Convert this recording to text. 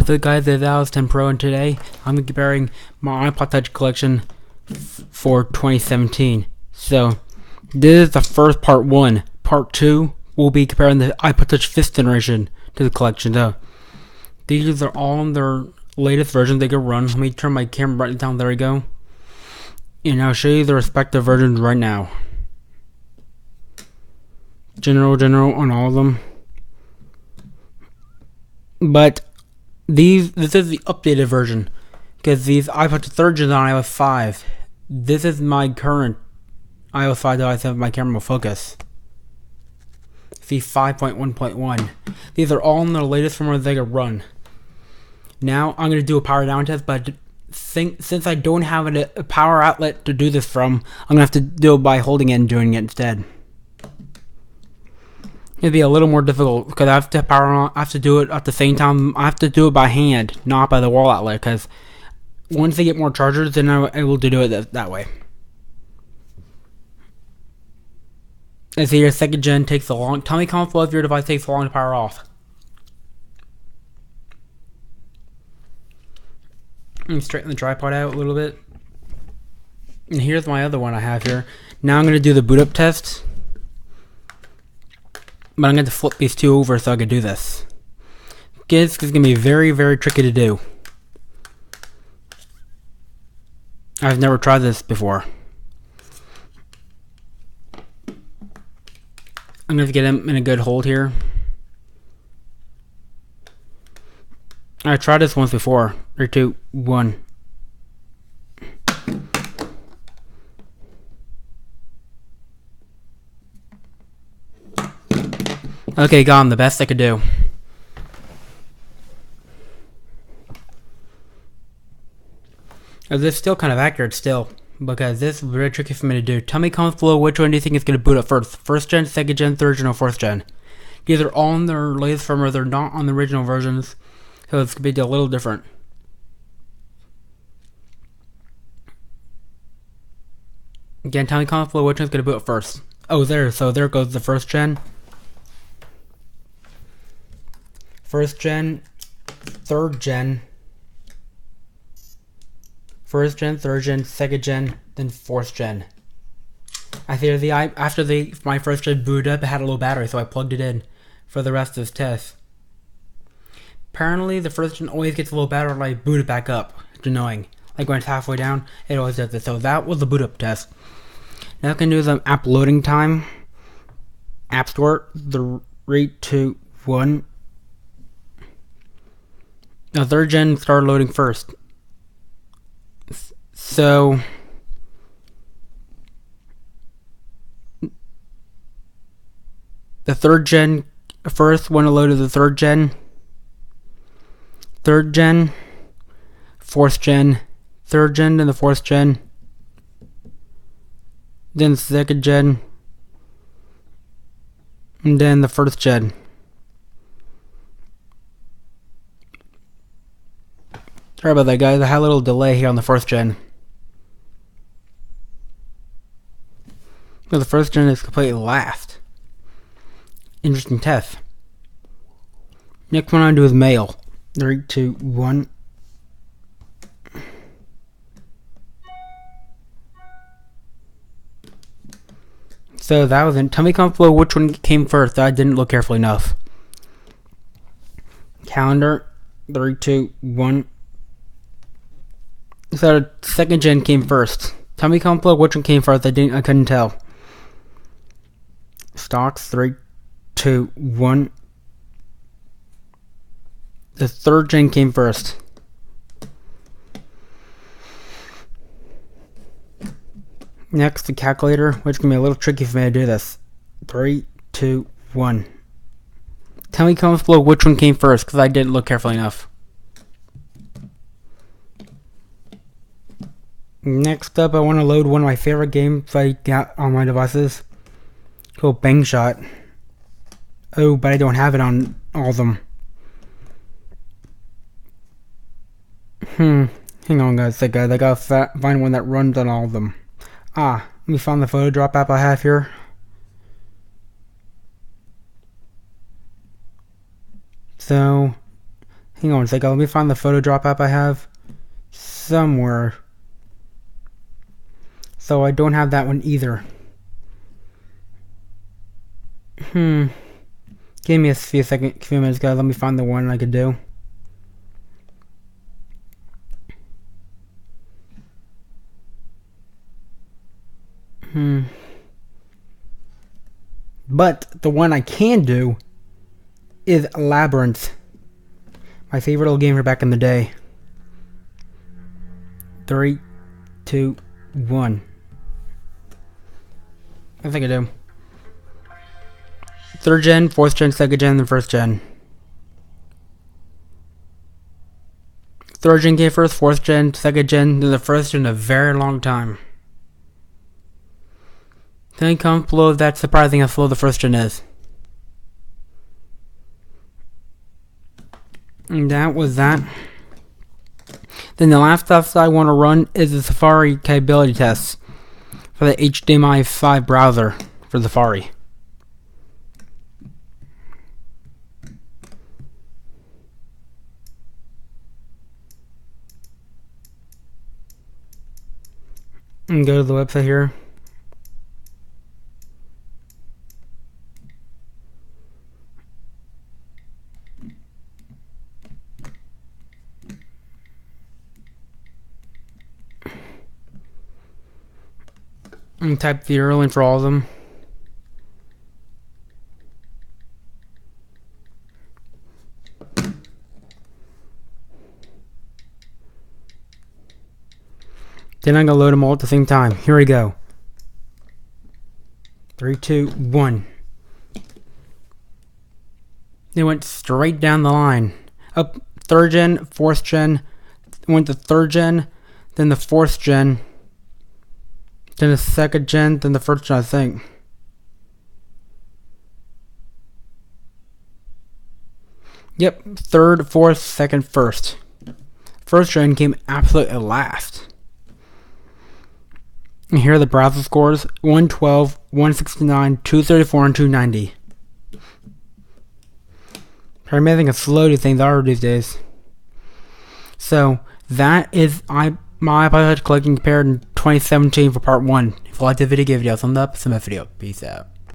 What's up guys, it's Alex 10 Pro, and today I'm comparing my iPod Touch collection for 2017. So, this is the first part 1. Part 2 will be comparing the iPod Touch 5th generation to the collection. So, these are all in their latest versions they can run. Let me turn my camera right down, there we go. And I'll show you the respective versions right now. General on all of them. But this is the updated version, because these iPod 3rd gen on iOS 5. This is my current iOS 5 device of my camera focus. See 5.1.1. These are all in the latest firmware they can run. Now I'm going to do a power down test, but since I don't have a power outlet to do this from, I'm going to have to do it by holding it and doing it instead. It'd be a little more difficult because I have to power on. I have to do it at the same time. I have to do it by hand, not by the wall outlet. Because once they get more chargers, then I'm able to do it that way. And so your 2nd gen takes a long. Tell me comment below if your device takes long to power off. Let me straighten the tripod out a little bit. And here's my other one I have here. Now I'm going to do the boot up test. But I'm going to flip these two over so I can do this. This is going to be very, very tricky to do. I've never tried this before. I'm going to get them in a good hold here. I tried this once before. 3, 2, 1. Okay, got him, the best I could do. This is still kind of accurate still, because this is very tricky for me to do. Tell me comments below which one do you think is going to boot up first. 1st gen, 2nd gen, 3rd gen, or 4th gen. These are all in their latest firmware, they're not on the original versions, so it's going to be a little different. Again, tell me comments below which one's going to boot up first. Oh, so there goes the 1st gen. 1st gen, 3rd gen, 1st gen, 3rd gen, 2nd gen, then 4th gen. After my 1st gen booted up, it had a low battery, so I plugged it in for the rest of this test. Apparently, the 1st gen always gets a low battery when I boot it back up. It's annoying. Like when it's halfway down, it always does this. So that was the boot up test. Now I can do the app loading time. App Store, 3, 2, 1. Now 3rd gen started loading first. So the 3rd gen first when it loaded the 3rd gen. 3rd gen, 4th gen, 3rd gen, then the 4th gen. Then 2nd gen. And then the 1st gen. Sorry about that, guys. I had a little delay here on the 1st gen. So the 1st gen is completely last. Interesting test. Next one I'm going to do is mail. 3, 2, 1. So that was it. Tell me comment below which one came first. I didn't look carefully enough. Calendar. 3, 2, 1. So the 2nd gen came first. Tell me comment below which one came first. I couldn't tell. Stocks. 3, 2, 1. The 3rd gen came first. Next, the calculator, which can be a little tricky for me to do this. 3, 2, 1. Tell me comments below which one came first, because I didn't look carefully enough. Next up, I want to load one of my favorite games I got on my devices. Called Bang Shot. Oh, but I don't have it on all of them. Hang on guys, I gotta find one that runs on all of them. Let me find the photo drop app I have here. So Hang on a second. Let me find the photo drop app I have somewhere. So I don't have that one either. Give me a few minutes, guys. Let me find the one I could do. But the one I can do is Labyrinth. My favorite little game from back in the day. 3, 2, 1. I think I do. 3rd gen, 4th gen, 2nd gen, then 1st gen. 3rd gen came first, 4th gen, 2nd gen, then the 1st gen in a very long time. Then come below, that's surprising how slow the 1st gen is. And that was that. Then the last test I want to run is the Safari capability test for the HDMI 5 browser for Safari. And go to the website here. And type the URL in for all of them. Then I'm going to load them all at the same time. Here we go. 3, 2, 1. They went straight down the line. Up 3rd gen, 4th gen, went to 3rd gen, then the 4th gen, then the 2nd gen, then the 1st gen, I think. Yep, 3rd, 4th, 2nd, 1st. 1st gen came absolutely last. And here are the browser scores: 112, 169, 234, and 290. Pretty amazing how slow these things are these days. So that is my iPod collecting compared in 2017 for part 1. If you liked the video, give it a thumbs up, submit video. Peace out.